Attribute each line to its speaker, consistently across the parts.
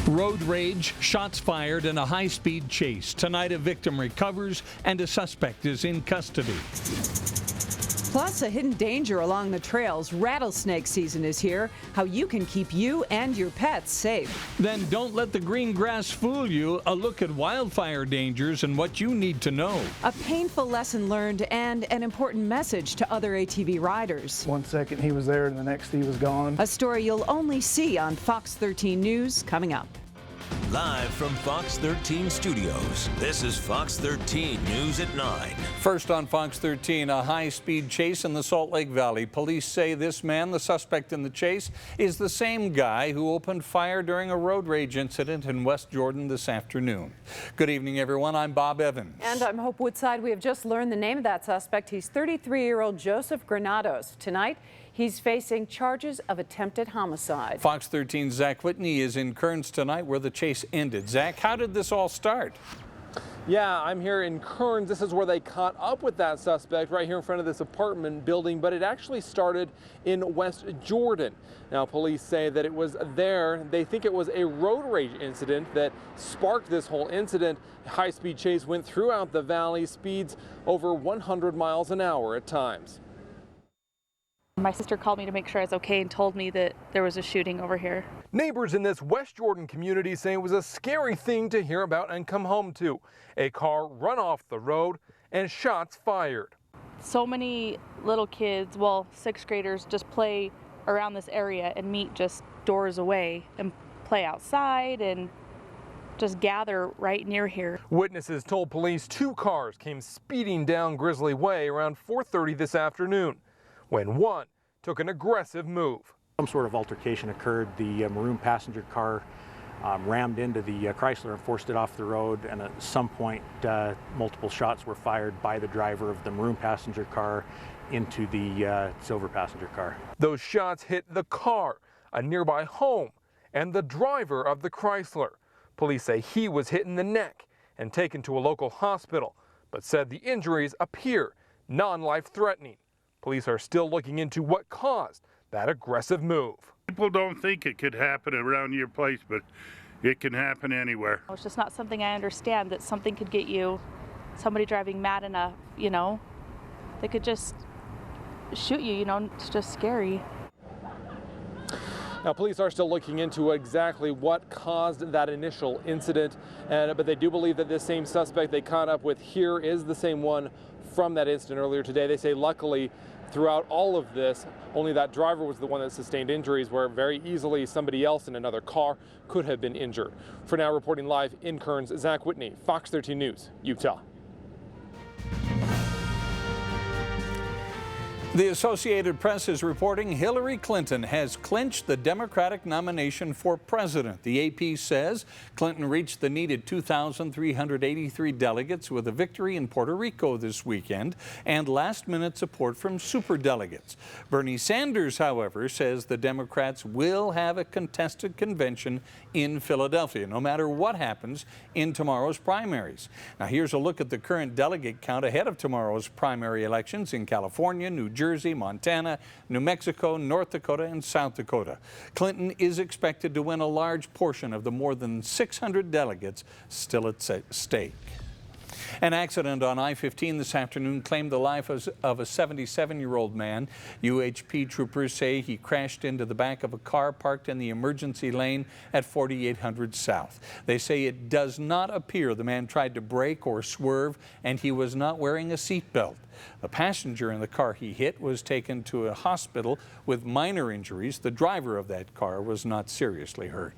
Speaker 1: Road rage, shots fired, and a high-speed chase. Tonight, a victim recovers and a suspect is in custody.
Speaker 2: Plus, a hidden danger along the trails. Rattlesnake season is here. How you can keep you and your pets safe.
Speaker 1: Then don't let the green grass fool you. A look at wildfire dangers and what you need to know.
Speaker 2: A painful lesson learned and an important message to other ATV riders.
Speaker 3: 1 second he was there and the next he was gone.
Speaker 2: A story you'll only see on Fox 13 News coming up.
Speaker 4: Live from Fox 13 Studios, this is Fox 13 News at 9.
Speaker 1: First on Fox 13, a high-speed chase in the Salt Lake Valley. Police say this man, the suspect in the chase, is the same guy who opened fire during a road rage incident in West Jordan this afternoon. Good evening, everyone. I'm Bob Evans.
Speaker 2: And I'm Hope Woodside. We have just learned the name of that suspect. He's 33-year-old Joseph Granados. Tonight, he's facing charges of attempted homicide. Fox
Speaker 1: 13's Zach Whitney is in Kearns tonight where the chase ended. Zach, how did this all start?
Speaker 5: Yeah, I'm here in Kearns. This is where they caught up with that suspect right here in front of this apartment building, but it actually started in West Jordan. Now, police say that it was there. They think it was a road rage incident that sparked this whole incident. High-speed chase went throughout the valley, speeds over 100 miles an hour at times.
Speaker 6: My sister called me to make sure I was okay and told me that there was a shooting over here.
Speaker 5: Neighbors in this West Jordan community say it was a scary thing to hear about and come home to. A car run off the road and shots fired.
Speaker 6: So many little kids, well, 6th graders, just play around this area and meet just doors away and play outside and just gather right near here.
Speaker 5: Witnesses told police 2 cars came speeding down Grizzly Way around 4:30 this afternoon, when one took an aggressive move.
Speaker 7: Some sort of altercation occurred. The maroon passenger car rammed into the Chrysler and forced it off the road, and at some point multiple shots were fired by the driver of the maroon passenger car into the silver passenger car. Those shots hit the car, a nearby home, and the driver of the Chrysler. Police say he was hit in the neck and taken to a local hospital, but said the injuries appear non-life-threatening. Police are still looking into what caused that aggressive move.
Speaker 8: People don't think it could happen around your place, but it can happen anywhere.
Speaker 6: It's just not something I understand, that something could get you, somebody driving mad enough, you know, they could just shoot you, you know, it's just scary.
Speaker 5: Now, police are still looking into exactly what caused that initial incident, but they do believe that this same suspect they caught up with here is the same one from that incident earlier today. They say luckily throughout all of this, only that driver was the one that sustained injuries, where very easily somebody else in another car could have been injured. For now, reporting live in Kearns, Zach Whitney, Fox 13 News, Utah.
Speaker 1: The Associated Press is reporting Hillary Clinton has clinched the Democratic nomination for president. The AP says Clinton reached the needed 2,383 delegates with a victory in Puerto Rico this weekend and last-minute support from superdelegates. Bernie Sanders, however, says the Democrats will have a contested convention in Philadelphia, no matter what happens in tomorrow's primaries. Now, here's a look at the current delegate count ahead of tomorrow's primary elections in California, New Jersey, Montana, New Mexico, North Dakota, and South Dakota. Clinton is expected to win a large portion of the more than 600 delegates still at stake. An accident on I-15 this afternoon claimed the life of a 77-year-old man. UHP troopers say he crashed into the back of a car parked in the emergency lane at 4800 South. They say it does not appear the man tried to brake or swerve, and he was not wearing a seatbelt. The passenger in the car he hit was taken to a hospital with minor injuries. The driver of that car was not seriously hurt.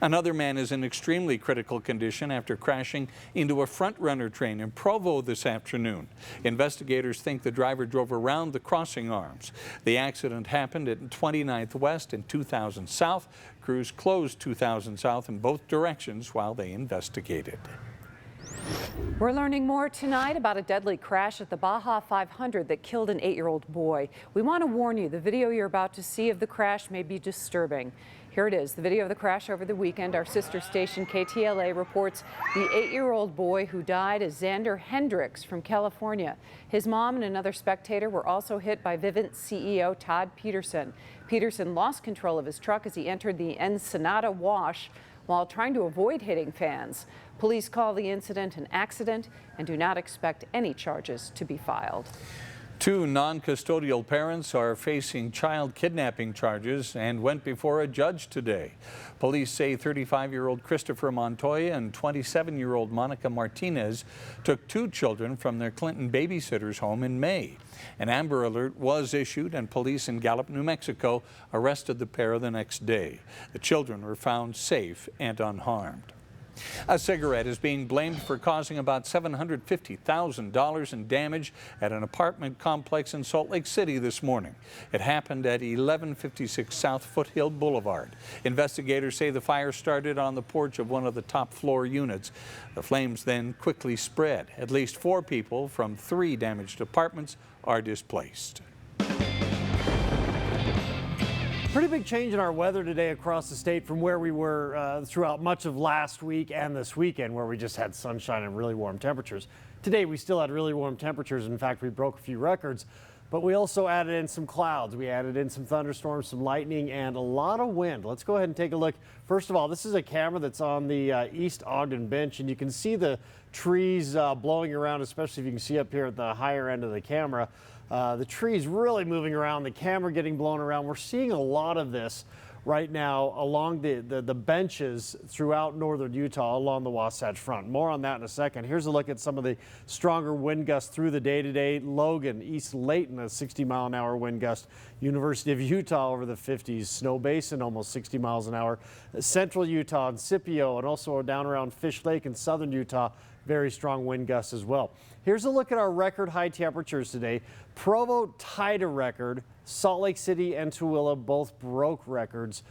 Speaker 1: Another man is in extremely critical condition after crashing into a front-runner train in Provo this afternoon. Investigators think the driver drove around the crossing arms. The accident happened at 29th West and 2000 South. Crews closed 2000 South in both directions while they investigated.
Speaker 2: We're learning more tonight about a deadly crash at the Baja 500 that killed an 8-year-old boy. We want to warn you, the video you're about to see of the crash may be disturbing. Here it is, the video of the crash over the weekend. Our sister station KTLA reports the 8-year-old boy who died is Xander Hendricks from California. His mom and another spectator were also hit by Vivint CEO Todd Peterson. Peterson lost control of his truck as he entered the Ensenada Wash while trying to avoid hitting fans. Police call the incident an accident and do not expect any charges to be filed.
Speaker 1: 2 non-custodial parents are facing child kidnapping charges and went before a judge today. Police say 35-year-old Christopher Montoya and 27-year-old Monica Martinez took 2 children from their Clinton babysitter's home in May. An Amber Alert was issued and police in Gallup, New Mexico arrested the pair the next day. The children were found safe and unharmed. A cigarette is being blamed for causing about $750,000 in damage at an apartment complex in Salt Lake City this morning. It happened at 1156 South Foothill Boulevard. Investigators say the fire started on the porch of one of the top floor units. The flames then quickly spread. At least 4 people from 3 damaged apartments are displaced.
Speaker 9: Pretty big change in our weather today across the state from where we were throughout much of last week and this weekend, where we just had sunshine and really warm temperatures. Today we still had really warm temperatures. In fact, we broke a few records, but we also added in some clouds. We added in some thunderstorms, some lightning, and a lot of wind. Let's go ahead and take a look. First of all, this is a camera that's on the East Ogden Bench, and you can see the trees blowing around, especially if you can see up here at the higher end of the camera. The trees really moving around, the camera getting blown around. We're seeing a lot of this right now along the benches throughout northern Utah along the Wasatch Front. More on that in a second. Here's a look at some of the stronger wind gusts through the day today. Logan, East Layton, a 60-mile-an-hour wind gust. University of Utah over the 50s. Snow Basin, almost 60 miles an hour. Central Utah and Scipio, and also down around Fish Lake in southern Utah, very strong wind gusts as well. Here's a look at our record high temperatures today. Provo tied a record. Salt Lake City and Tooele both broke records,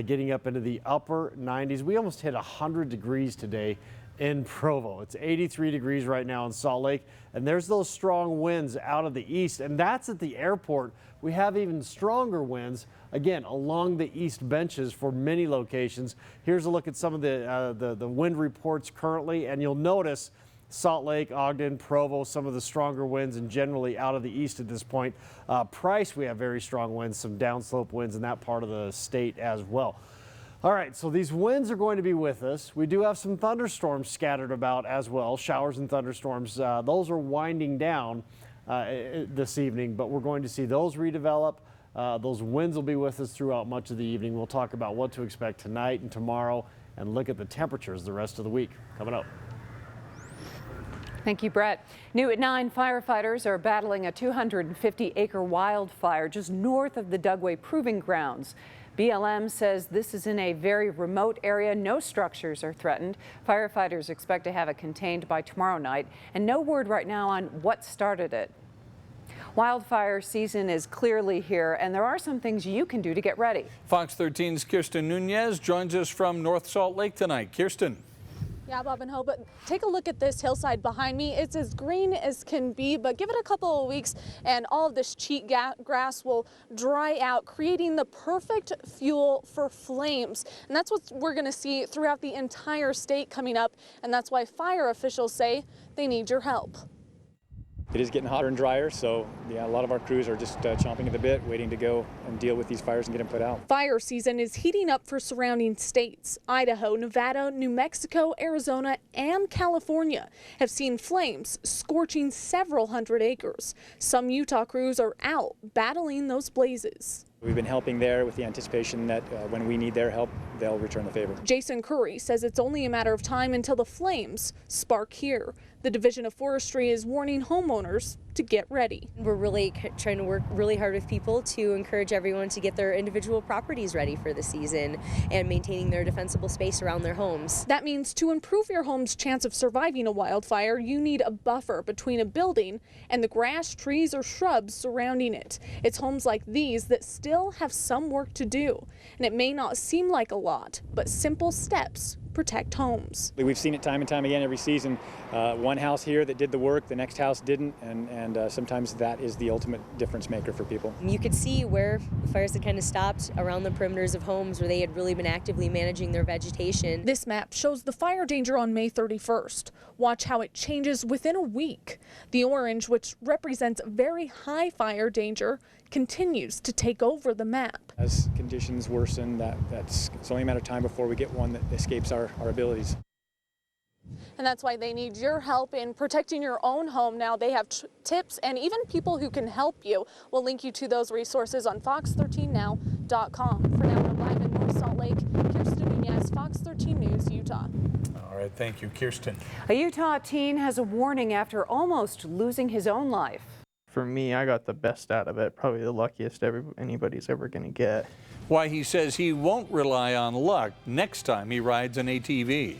Speaker 9: getting up into the upper 90s. We almost hit 100 degrees today in Provo. It's 83 degrees right now in Salt Lake, and there's those strong winds out of the east, and that's at the airport. We have even stronger winds, again, along the east benches for many locations. Here's a look at some of the wind reports currently, and you'll notice Salt Lake, Ogden, Provo, some of the stronger winds, and generally out of the east at this point. Price, we have very strong winds, some downslope winds in that part of the state as well. All right, so these winds are going to be with us. We do have some thunderstorms scattered about as well, showers and thunderstorms. Those are winding down this evening, but we're going to see those redevelop. Those winds will be with us throughout much of the evening. We'll talk about what to expect tonight and tomorrow and look at the temperatures the rest of the week coming up.
Speaker 2: Thank you, Brett. New at 9, firefighters are battling a 250-acre wildfire just north of the Dugway Proving Grounds. BLM says this is in a very remote area. No structures are threatened. Firefighters expect to have it contained by tomorrow night, and no word right now on what started it. Wildfire season is clearly here, and there are some things you can do to get ready.
Speaker 1: Fox 13's Kirsten Nunez joins us from North Salt Lake tonight. Kirsten.
Speaker 10: Yeah, Bob and Ho, but take a look at this hillside behind me. It's as green as can be, but give it a couple of weeks and all of this cheat grass will dry out, creating the perfect fuel for flames. And that's what we're going to see throughout the entire state coming up, and that's why fire officials say they need your help.
Speaker 11: It is getting hotter and drier, so yeah, a lot of our crews are just chomping at the bit, waiting to go and deal with these fires and get them put out.
Speaker 10: Fire season is heating up for surrounding states. Idaho, Nevada, New Mexico, Arizona, and California have seen flames scorching several hundred acres. Some Utah crews are out battling those blazes.
Speaker 11: We've been helping there with the anticipation that when we need their help, they'll return the favor.
Speaker 10: Jason Curry says it's only a matter of time until the flames spark here. The Division of Forestry is warning homeowners to get ready.
Speaker 12: We're really trying to work really hard with people to encourage everyone to get their individual properties ready for the season and maintaining their defensible space around their homes.
Speaker 10: That means to improve your home's chance of surviving a wildfire, you need a buffer between a building and the grass, trees, or shrubs surrounding it. It's homes like these that still have some work to do, and it may not seem like a lot, but simple steps protect homes.
Speaker 11: We've seen it time and time again every season. One house here that did the work, the next house didn't, and sometimes that is the ultimate difference maker for people.
Speaker 12: You could see where fires had kind of stopped around the perimeters of homes where they had really been actively managing their vegetation.
Speaker 10: This map shows the fire danger on May 31st. Watch how it changes within a week. The orange, which represents very high fire danger, continues to take over the map.
Speaker 11: As conditions worsen, it's only a matter of time before we get one that escapes our abilities.
Speaker 10: And that's why they need your help in protecting your own home now. They have tips and even people who can help you. We'll link you to those resources on fox13now.com. For now, we're live in North Salt Lake. Kirsten Nunez, Fox 13 News, Utah.
Speaker 1: All right, thank you, Kirsten.
Speaker 2: A Utah teen has a warning after almost losing his own life.
Speaker 13: For me, I got the best out of it, probably the luckiest anybody's ever going to get.
Speaker 1: Why he says he won't rely on luck next time he rides an ATV.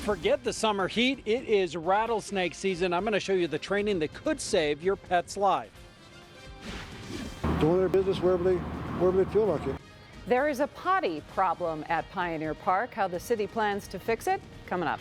Speaker 14: Forget the summer heat, it is rattlesnake season. I'm going to show you the training that could save your pet's life.
Speaker 15: Doing their business wherever they feel like it.
Speaker 2: There is a potty problem at Pioneer Park. How the city plans to fix it, coming up.